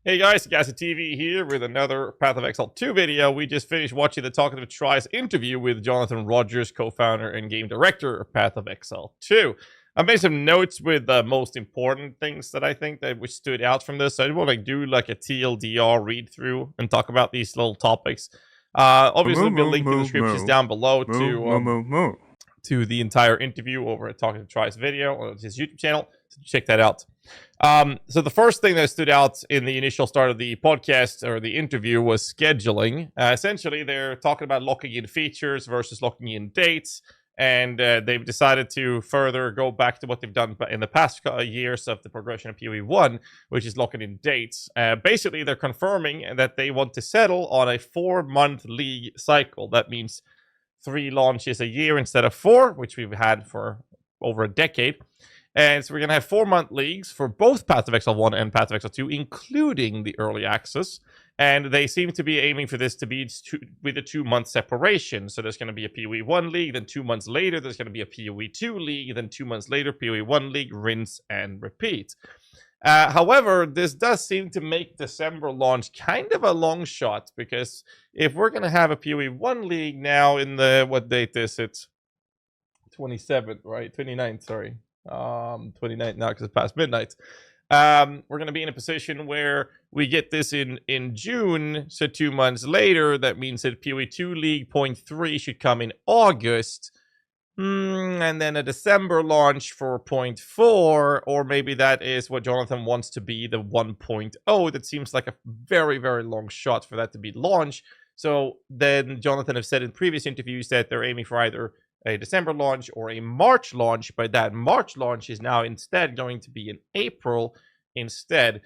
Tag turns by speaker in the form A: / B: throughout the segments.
A: Hey guys, GHAZZY TV here with another Path of Exile 2 video. We just finished watching the Talkative Tries interview with Jonathan Rogers, co-founder and game director of Path of Exile 2. I made some notes with the most important things that I think that which stood out from this. So I want to do like a TLDR read through and talk about these little topics. Obviously, there'll be a link in the descriptions down below to the entire interview over at Talkative Tries video on his YouTube channel. So check that out. So the first thing that stood out in the initial start of the podcast or the interview was scheduling. Essentially, they're talking about locking in features versus locking in dates. And they've decided to further go back to what they've done in the past years of the progression of PoE 1, which is locking in dates. Basically, they're confirming that they want to settle on a 4-month league cycle. That means 3 launches a year instead of 4, which we've had for over a decade. And so we're going to have 4-month leagues for both Path of Exile 1 and Path of Exile 2, including the early access. And they seem to be aiming for this to be with a 2-month separation. So there's going to be a PoE 1 league, then 2 months later, there's going to be a PoE 2 league, then 2 months later, PoE 1 league, rinse and repeat. However, this does seem to make December launch kind of a long shot, because if we're going to have a PoE 1 league now in the, what date is it? 27th, right? 29th, sorry. 29th now because it's past midnight. We're going to be in a position where we get this in June, so 2 months later. That means that PoE 2 League Point 3 should come in August, and then a December launch for Point 4, or maybe that is what Jonathan wants to be, the 1.0. That seems like a very, very long shot for that to be launched. So then Jonathan have said in previous interviews that they're aiming for either a December launch or a March launch, but that March launch is now instead going to be in April instead,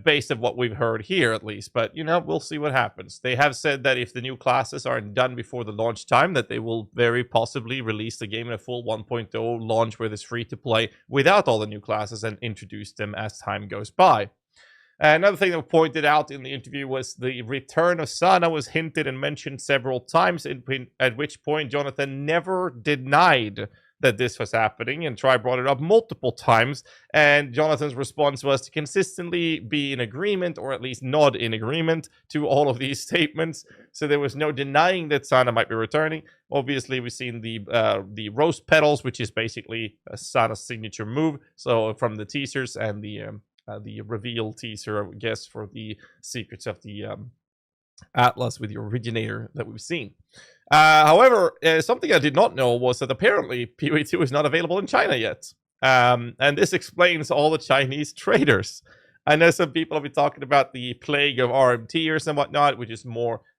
A: based on what we've heard here at least. But, you know, we'll see what happens. They have said that if the new classes aren't done before the launch time, that they will very possibly release the game in a full 1.0 launch where it's free to play without all the new classes and introduce them as time goes by. Another thing that was pointed out in the interview was the return of Sana was hinted and mentioned several times, at which point Jonathan never denied that this was happening, and Try brought it up multiple times, and Jonathan's response was to consistently be in agreement, or at least nod in agreement, to all of these statements. So there was no denying that Sana might be returning. Obviously, we've seen the Rose Petals, which is basically Sana's signature move, so from the teasers and the reveal teaser, I guess, for the secrets of the Atlas with the originator that we've seen. However, something I did not know was that apparently PoE 2 is not available in China yet. And this explains all the Chinese traders. I know some people have been talking about the plague of RMTers and whatnot, which is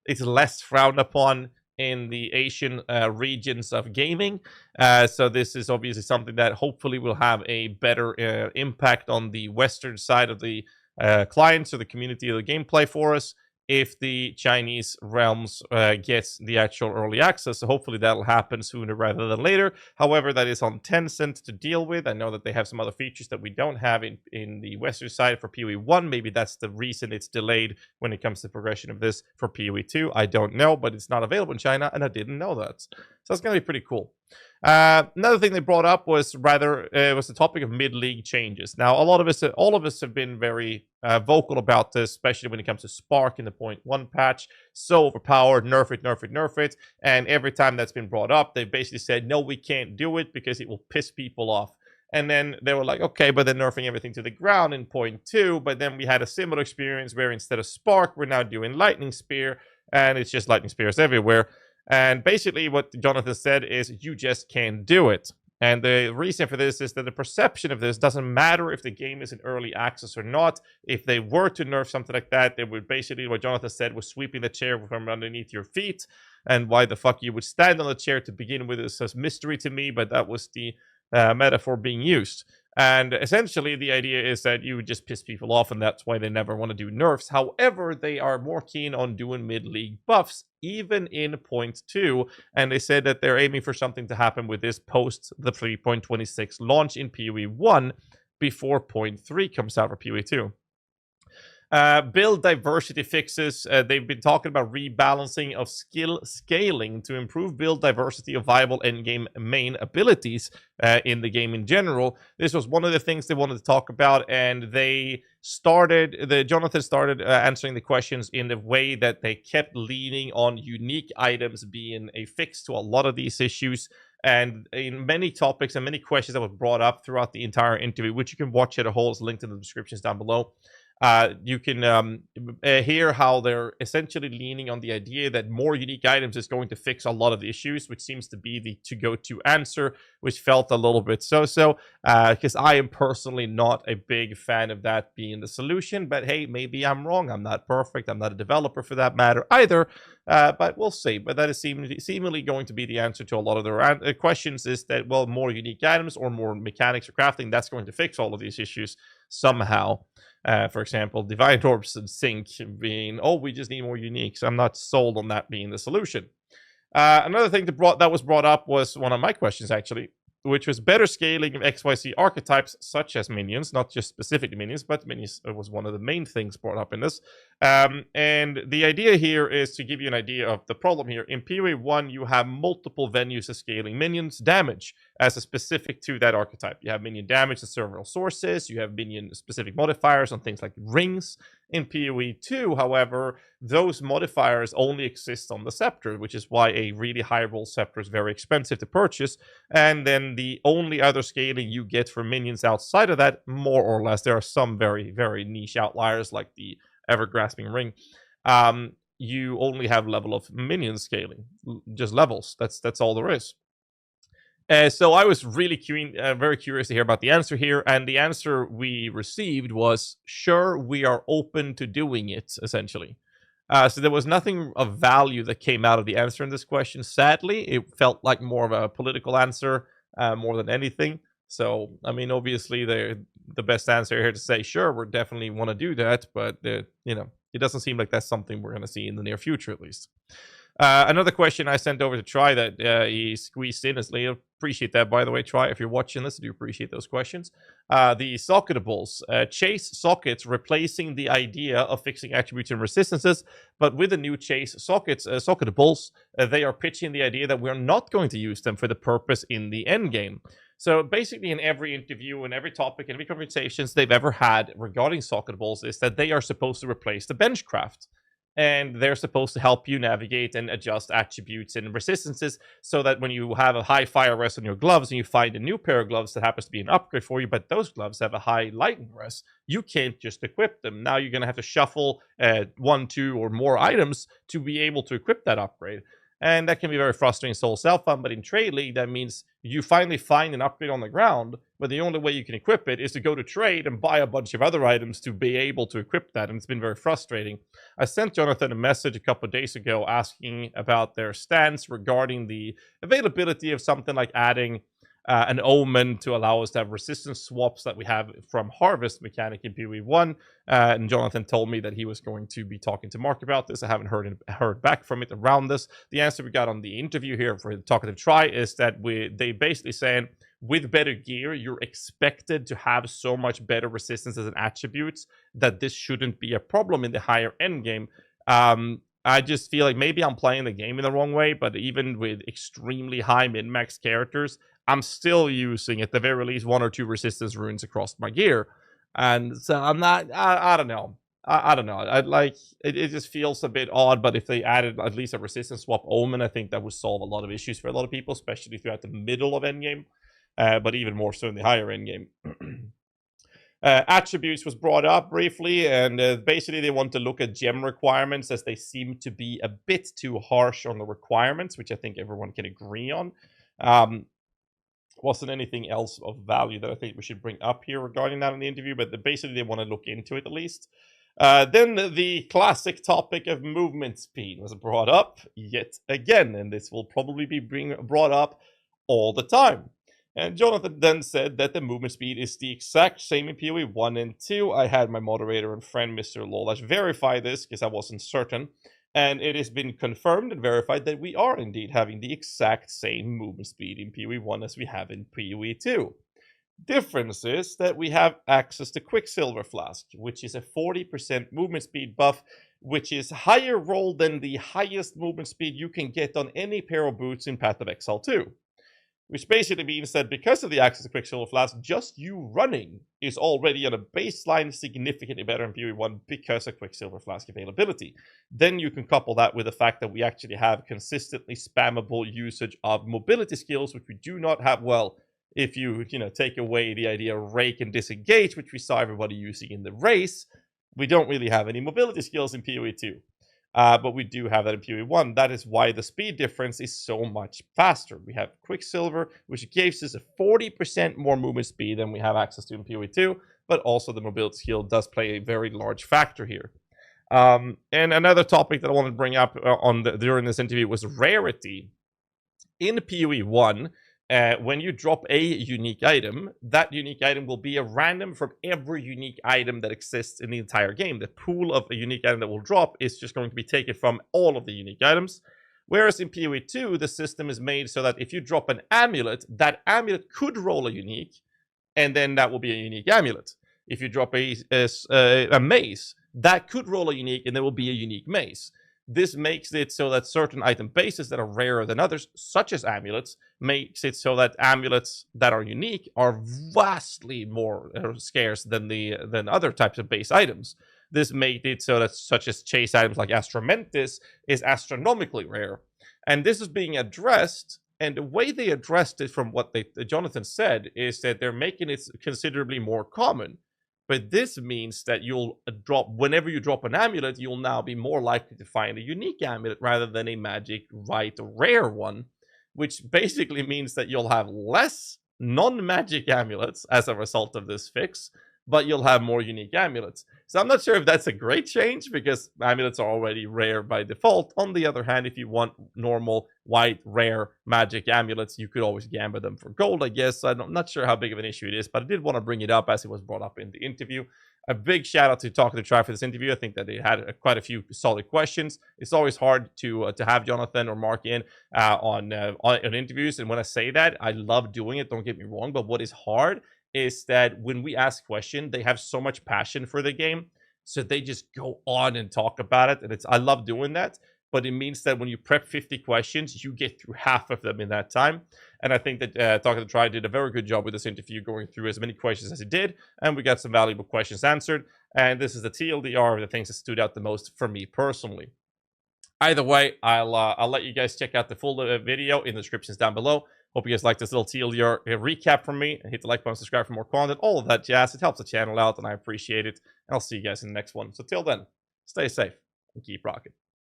A: it's less frowned upon in the Asian regions of gaming. So this is obviously something that hopefully will have a better impact on the Western side of the clients or the community of the gameplay for us if the Chinese realms gets the actual early access. So hopefully that'll happen sooner rather than later. However, that is on Tencent to deal with. I know that they have some other features that we don't have in the Western side for PoE 1. Maybe that's the reason it's delayed when it comes to progression of this for PoE 2. I don't know, but it's not available in China, and I didn't know that. So that's going to be pretty cool. Another thing they brought up was was the topic of mid-league changes. Now, all of us have been very vocal about this, especially when it comes to Spark in the 0.1 patch. So overpowered, nerf it, nerf it, nerf it. And every time that's been brought up, they basically said, no, we can't do it because it will piss people off. And then they were like, okay, but they're nerfing everything to the ground in 0.2. But then we had a similar experience where instead of Spark, we're now doing Lightning Spear, and it's just Lightning Spears everywhere. And basically what Jonathan said is you just can't do it. And the reason for this is that the perception of this doesn't matter if the game is in early access or not. If they were to nerf something like that, they would basically, what Jonathan said, was sweeping the chair from underneath your feet. And why the fuck you would stand on the chair to begin with is a mystery to me, but that was the metaphor being used. And essentially, the idea is that you would just piss people off, and that's why they never want to do nerfs. However, they are more keen on doing mid-league buffs, even in 0.2. And they said that they're aiming for something to happen with this post the 3.26 launch in PoE 1 before 0.3 comes out for PoE 2. Build diversity fixes. They've been talking about rebalancing of skill scaling to improve build diversity of viable endgame main abilities in the game in general. This was one of the things they wanted to talk about, and they Jonathan started answering the questions in the way that they kept leaning on unique items being a fix to a lot of these issues. And in many topics and many questions that were brought up throughout the entire interview, which you can watch at a whole, is linked in the descriptions down below. You can hear how they're essentially leaning on the idea that more unique items is going to fix a lot of the issues, which seems to be the to-go-to answer, which felt a little bit so-so, because I am personally not a big fan of that being the solution. But hey, maybe I'm wrong. I'm not perfect. I'm not a developer for that matter either. But we'll see. But that is seemingly going to be the answer to a lot of their questions, is that, well, more unique items or more mechanics or crafting, that's going to fix all of these issues somehow. For example, Divine Orbs and Sync being, oh, we just need more uniques. I'm not sold on that being the solution. Another thing that was brought up was one of my questions, actually, which was better scaling of XYZ archetypes, such as minions, not just specific minions, but minions was one of the main things brought up in this. And the idea here is to give you an idea of the problem here. In PoE 1, you have multiple venues of scaling minions damage as a specific to that archetype. You have minion damage at several sources. You have minion specific modifiers on things like rings. In PoE 2, however, those modifiers only exist on the scepter, which is why a really high roll scepter is very expensive to purchase. And then the only other scaling you get for minions outside of that, more or less, there are some very, very niche outliers like the ever-grasping ring. You only have level of minion scaling, just levels. That's all there is. So I was really very curious to hear about the answer here, and the answer we received was, sure, we are open to doing it, essentially. So there was nothing of value that came out of the answer in this question. Sadly, it felt like more of a political answer more than anything. So, I mean, obviously, the best answer here to say, sure, we definitely want to do that, but, you know, it doesn't seem like that's something we're going to see in the near future, at least. Another question I sent over to Try that he squeezed in is later. Appreciate that, by the way, Try. If you're watching this, I do appreciate those questions. The socketables. Chase sockets replacing the idea of fixing attributes and resistances, but with the new Chase socketables, they are pitching the idea that we're not going to use them for the purpose in the end game. So basically, in every interview and every topic and every conversations they've ever had regarding socketables is that they are supposed to replace the benchcraft. And they're supposed to help you navigate and adjust attributes and resistances so that when you have a high fire res on your gloves and you find a new pair of gloves that happens to be an upgrade for you, but those gloves have a high lightning res, you can't just equip them. Now you're going to have to shuffle 1, 2, or more items to be able to equip that upgrade. And that can be very frustrating in Soul Self-Fun, but in Trade League, that means you finally find an upgrade on the ground, but the only way you can equip it is to go to trade and buy a bunch of other items to be able to equip that, and it's been very frustrating. I sent Jonathan a message a couple of days ago asking about their stance regarding the availability of something like adding an omen to allow us to have resistance swaps that we have from Harvest mechanic in PoE 1. And Jonathan told me that he was going to be talking to Mark about this. I haven't heard back from it around this. The answer we got on the interview here for the Talkative Try is that they basically saying, with better gear, you're expected to have so much better resistances and attributes that this shouldn't be a problem in the higher end game. I just feel like maybe I'm playing the game in the wrong way, but even with extremely high min-max characters, I'm still using, at the very least, 1 or 2 resistance runes across my gear. And so I'm not, I don't know. I don't know. It just feels a bit odd, but if they added at least a resistance swap omen, I think that would solve a lot of issues for a lot of people, especially throughout the middle of endgame, but even more so in the higher endgame. Attributes was brought up briefly, and basically they want to look at gem requirements, as they seem to be a bit too harsh on the requirements, which I think everyone can agree on. Wasn't anything else of value that I think we should bring up here regarding that in the interview, but basically they want to look into it at least. Then the classic topic of movement speed was brought up yet again, and this will probably be brought up all the time. And Jonathan then said that the movement speed is the exact same in PoE 1 and 2. I had my moderator and friend, Mr. Lolash, verify this because I wasn't certain. And it has been confirmed and verified that we are indeed having the exact same movement speed in PoE 1 as we have in PoE 2. Difference is that we have access to Quicksilver Flask, which is a 40% movement speed buff, which is higher roll than the highest movement speed you can get on any pair of boots in Path of Exile 2. which basically means that because of the access to Quicksilver Flask, just you running is already on a baseline significantly better in PoE 1 because of Quicksilver Flask availability. Then you can couple that with the fact that we actually have consistently spammable usage of mobility skills, which we do not have. Well, if you take away the idea of rake and disengage, which we saw everybody using in the race, we don't really have any mobility skills in PoE 2. But we do have that in PoE 1. That is why the speed difference is so much faster. We have Quicksilver, which gives us a 40% more movement speed than we have access to in PoE 2, but also the mobility skill does play a very large factor here. And another topic that I wanted to bring up during this interview was rarity. In PoE 1, when you drop a unique item, that unique item will be a random from every unique item that exists in the entire game. The pool of a unique item that will drop is just going to be taken from all of the unique items. Whereas in PoE 2, the system is made so that if you drop an amulet, that amulet could roll a unique, and then that will be a unique amulet. If you drop a mace, that could roll a unique, and there will be a unique mace. This makes it so that certain item bases that are rarer than others, such as amulets, makes it so that amulets that are unique are vastly more scarce than other types of base items. This made it so that such as chase items like Astromentis is astronomically rare. And this is being addressed, and the way they addressed it from what Jonathan said is that they're making it considerably more common. But this means that whenever you drop an amulet, you'll now be more likely to find a unique amulet rather than a magic right rare one, which basically means that you'll have less non-magic amulets as a result of this fix, but you'll have more unique amulets. So I'm not sure if that's a great change because amulets are already rare by default. On the other hand, if you want normal, white, rare magic amulets, you could always gamble them for gold, I guess. I'm not sure how big of an issue it is, but I did want to bring it up as it was brought up in the interview. A big shout out to Talking to Try for this interview. I think that they had quite a few solid questions. It's always hard to have Jonathan or Mark in on interviews. And when I say that, I love doing it. Don't get me wrong. But what is hard is that when we ask questions, they have so much passion for the game. So they just go on and talk about it. And I love doing that. But it means that when you prep 50 questions, you get through half of them in that time. And I think that Talking to Try did a very good job with this interview, going through as many questions as he did. And we got some valuable questions answered. And this is the TLDR of the things that stood out the most for me personally. Either way, I'll let you guys check out the full video in the descriptions down below. Hope you guys like this little TLDR recap from me. Hit the like button, subscribe for more content, all of that jazz. It helps the channel out, and I appreciate it. And I'll see you guys in the next one. So till then, stay safe and keep rocking.